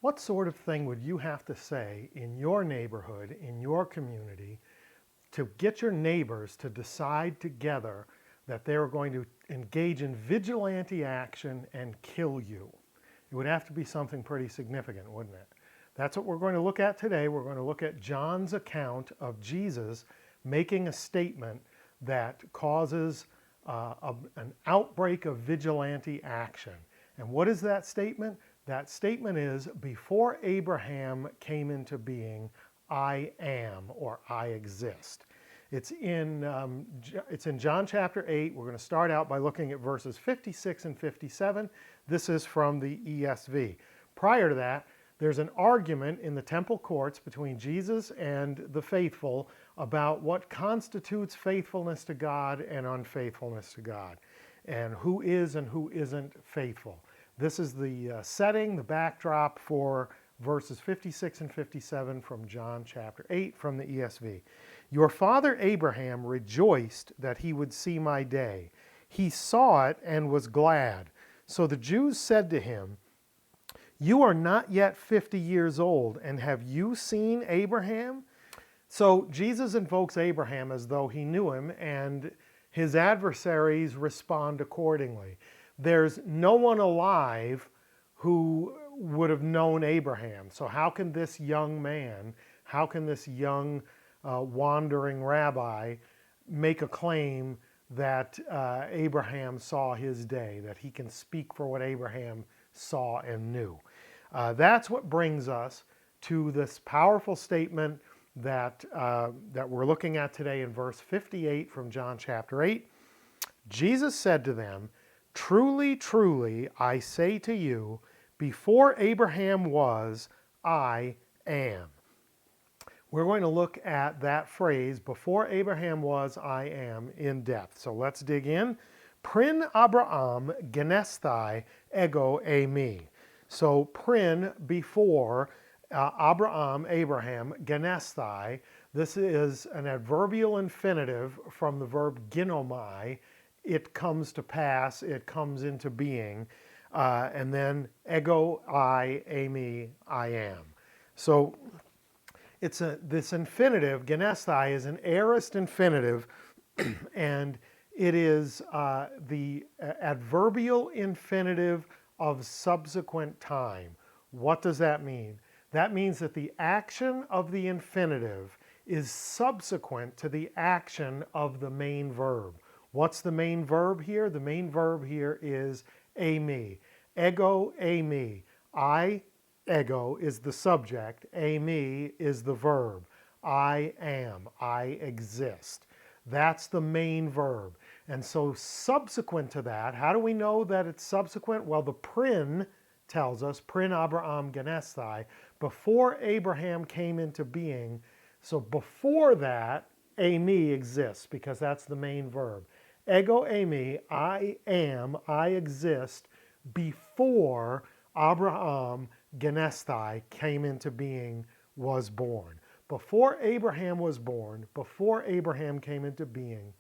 What sort of thing would you have to say in your neighborhood, in your community, to get your neighbors to decide together that they were going to engage in vigilante action and kill you? It would have to be something pretty significant, wouldn't it? That's what we're going to look at today. We're going to look at John's account of Jesus making a statement that causes an outbreak of vigilante action. And what is that statement? That statement is, before Abraham came into being, I am, or I exist. It's in John chapter 8. We're going to start out by looking at verses 56 and 57. This is from the ESV. Prior to that, there's an argument in the temple courts between Jesus and the faithful about what constitutes faithfulness to God and unfaithfulness to God, and who is and who isn't faithful. This is the setting, the backdrop for verses 56 and 57 from John chapter 8 from the ESV. Your father Abraham rejoiced that he would see my day. He saw it and was glad. So the Jews said to him, you are not yet 50 years old, and have you seen Abraham? So Jesus invokes Abraham as though he knew him, and his adversaries respond accordingly. There's no one alive who would have known Abraham. So how can this young man, how can this young wandering rabbi make a claim that Abraham saw his day, that he can speak for what Abraham saw and knew? That's what brings us to this powerful statement that we're looking at today in verse 58 from John chapter 8. Jesus said to them, truly, truly, I say to you, before Abraham was, I am. We're going to look at that phrase, before Abraham was, I am, in depth. So let's dig in. Prin Abraham genesthai ego eimi. So prin, before, Abraham, genesthai. This is an adverbial infinitive from the verb ginomai. It comes to pass, it comes into being. And then ego I, eimi, I am. So it's this infinitive, genesthai, is an aorist infinitive, and it is the adverbial infinitive of subsequent time. What does that mean? That means that the action of the infinitive is subsequent to the action of the main verb. What's the main verb here? The main verb here is eimi. Ego eimi. I, ego, is the subject. Eimi is the verb. I am. I exist. That's the main verb. And so subsequent to that, how do we know that it's subsequent? Well, the prin tells us, prin Abraham genesthai, before Abraham came into being. So before that, eimi exists, because that's the main verb. Ego eimi, I am, I exist, before Abraham genesthai came into being, was born. Before Abraham was born, before Abraham came into being,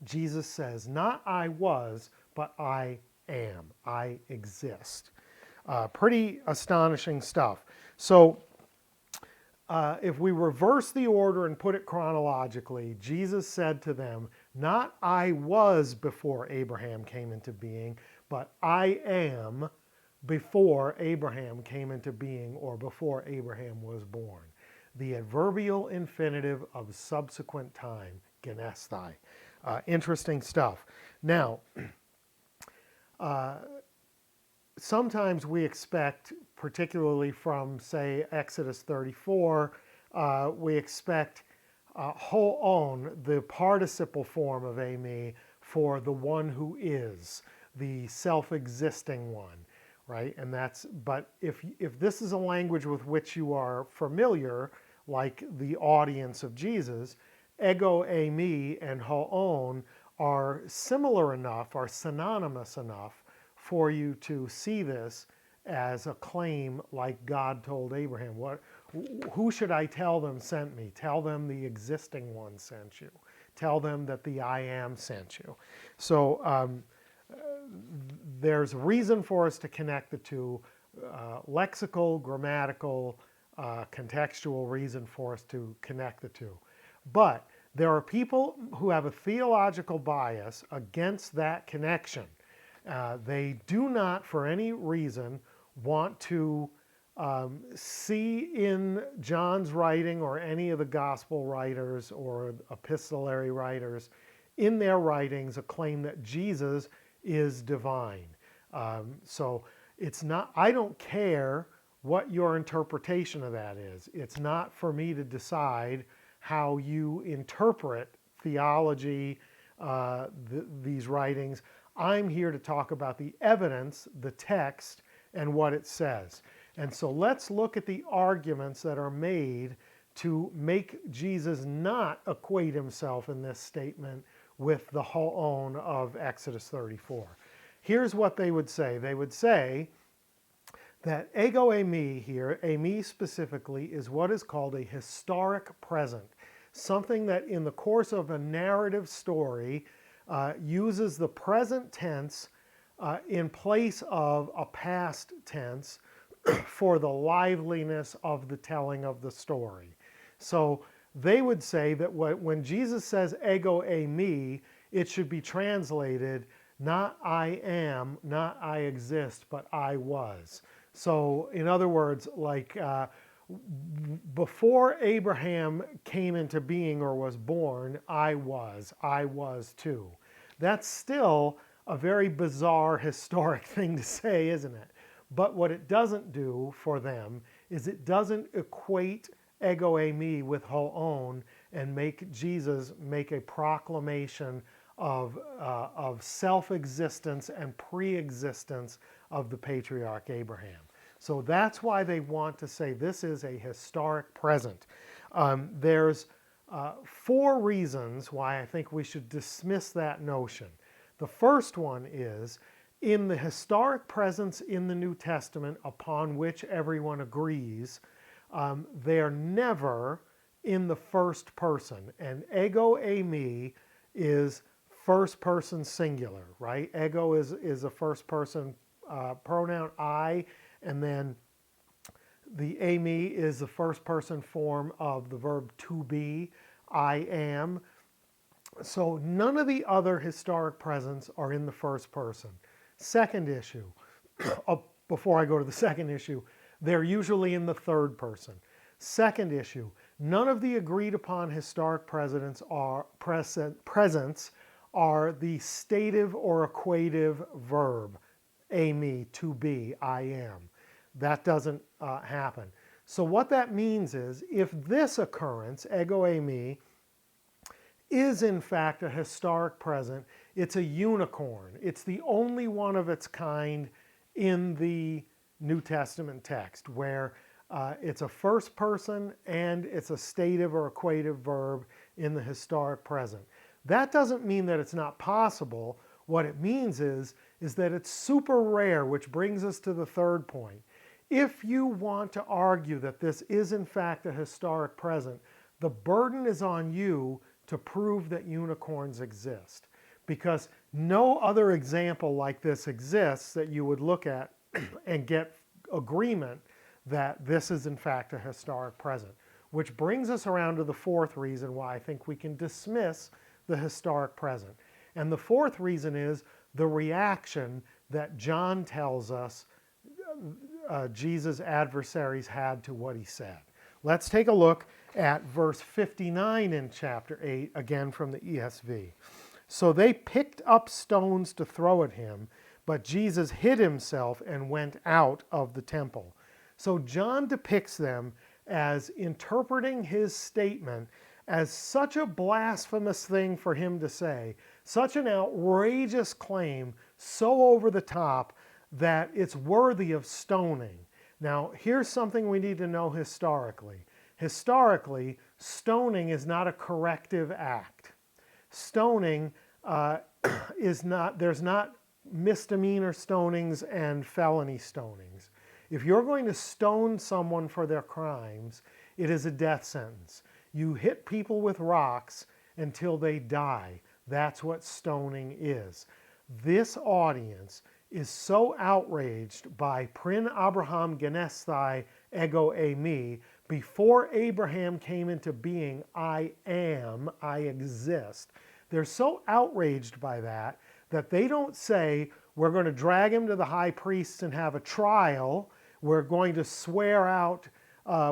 Jesus says, not I was, but I am. I exist. Pretty astonishing stuff. So if we reverse the order and put it chronologically, Jesus said to them, not I was before Abraham came into being, but I am before Abraham came into being, or before Abraham was born. The adverbial infinitive of subsequent time, genesthai. Interesting stuff. Now, sometimes we expect, particularly from, say, Exodus 34, we expect ho'on, the participle form of eimi, for the one who is, the self-existing one, right? And that's, but if this is a language with which you are familiar, like the audience of Jesus, ego eimi and ho'on are similar enough, are synonymous enough for you to see this as a claim like God told Abraham. Who should I tell them sent me? Tell them the existing one sent you. Tell them that the I am sent you. So there's reason for us to connect the two. lexical, grammatical, contextual reason for us to connect the two. But there are people who have a theological bias against that connection. They do not, for any reason, want to see in John's writing or any of the gospel writers or epistolary writers in their writings a claim that Jesus is divine. So it's not, I don't care what your interpretation of that is. It's not for me to decide how you interpret theology, these writings. I'm here to talk about the evidence, the text, and what it says. And so let's look at the arguments that are made to make Jesus not equate himself in this statement with the hoon of Exodus 34. Here's what they would say. They would say that ego eimi here, eimi specifically, is what is called a historic present. Something that in the course of a narrative story uses the present tense in place of a past tense for the liveliness of the telling of the story. So they would say that when Jesus says ego eimi, it should be translated not I am, not I exist, but I was. So in other words, like before Abraham came into being or was born, I was too. That's still a very bizarre historic thing to say, isn't it? But what it doesn't do for them is it doesn't equate ego eimi with hoon and make Jesus make a proclamation of self-existence and pre-existence of the patriarch Abraham. So that's why they want to say this is a historic present. There's 4 reasons why I think we should dismiss that notion. The first one is, in the historic presence in the New Testament upon which everyone agrees, they're never in the first person. And ego eimi is first person singular, right? Ego is a first person pronoun, I, and then the eimi is the first person form of the verb to be, I am. So none of the other historic presents are in the first person. Second issue, before I go to the second issue, they're usually in the third person. Second issue, none of the agreed upon historic presents are the stative or equative verb, eimi, to be, I am. That doesn't happen. So what that means is, if this occurrence, ego eimi, is in fact a historic present, it's a unicorn. It's the only one of its kind in the New Testament text where it's a first person and it's a stative or equative verb in the historic present. That doesn't mean that it's not possible. What it means is that it's super rare, which brings us to the third point. If you want to argue that this is in fact a historic present, the burden is on you to prove that unicorns exist, because no other example like this exists that you would look at and get agreement that this is in fact a historic present. Which brings us around to the fourth reason why I think we can dismiss the historic present. And the fourth reason is the reaction that John tells us Jesus' adversaries had to what he said. Let's take a look at verse 59 in chapter 8, again from the ESV. So they picked up stones to throw at him, but Jesus hid himself and went out of the temple. So John depicts them as interpreting his statement as such a blasphemous thing for him to say, such an outrageous claim, so over the top that it's worthy of stoning. Now, here's something we need to know historically. Historically, stoning is not a corrective act. Stoning is not, there's not misdemeanor stonings and felony stonings. If you're going to stone someone for their crimes, it is a death sentence. You hit people with rocks until they die. That's what stoning is. This audience is so outraged by prin Abraham genesthai ego eimi, before Abraham came into being, I am, I exist. They're so outraged by that they don't say, we're going to drag him to the high priests and have a trial, we're going to swear out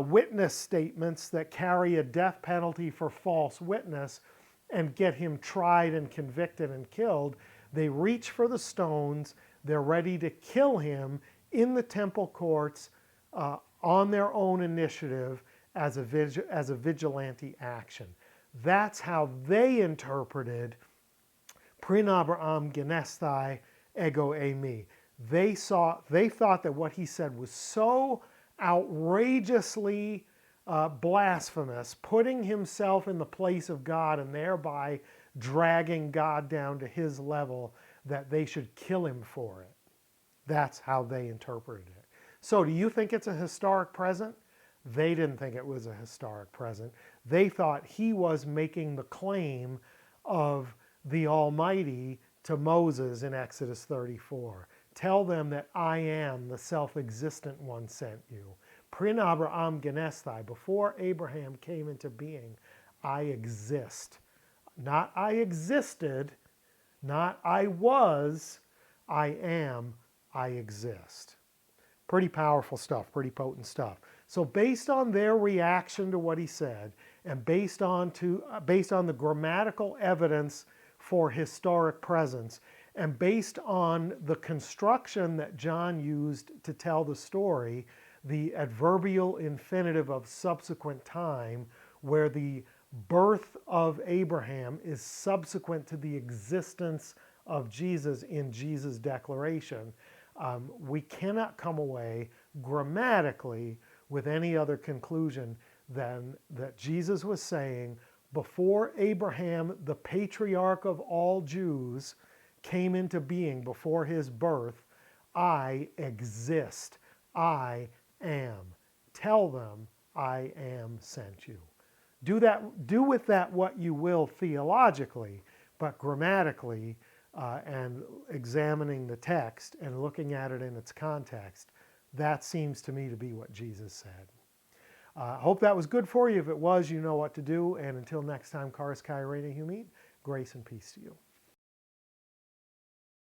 witness statements that carry a death penalty for false witness and get him tried and convicted and killed. They reach for the stones. They're ready to kill him in the temple courts on their own initiative as a vigilante action. That's how they interpreted prin Abraham genesthai ego eimi. They thought that what he said was so outrageously blasphemous, putting himself in the place of God and thereby dragging God down to his level, that they should kill him for it. That's how they interpreted it. So do you think it's a historic present? They didn't think it was a historic present. They thought he was making the claim of the Almighty to Moses in Exodus 34. Tell them that I am the self-existent one sent you. Prin Abraham genesthai, before Abraham came into being, I exist. Not I existed, not I was, I am, I exist. Pretty powerful stuff, pretty potent stuff. So based on their reaction to what he said, and based on the grammatical evidence for historic presence, and based on the construction that John used to tell the story, the adverbial infinitive of subsequent time, where the birth of Abraham is subsequent to the existence of Jesus in Jesus' declaration, we cannot come away grammatically with any other conclusion than that Jesus was saying, before Abraham, the patriarch of all Jews, came into being, before his birth, I exist. I am. Tell them I am sent you. Do with that what you will theologically, but grammatically, and examining the text and looking at it in its context, that seems to me to be what Jesus said. I hope that was good for you. If it was, you know what to do. And until next time, Charis Kai Rene Humit, grace and peace to you.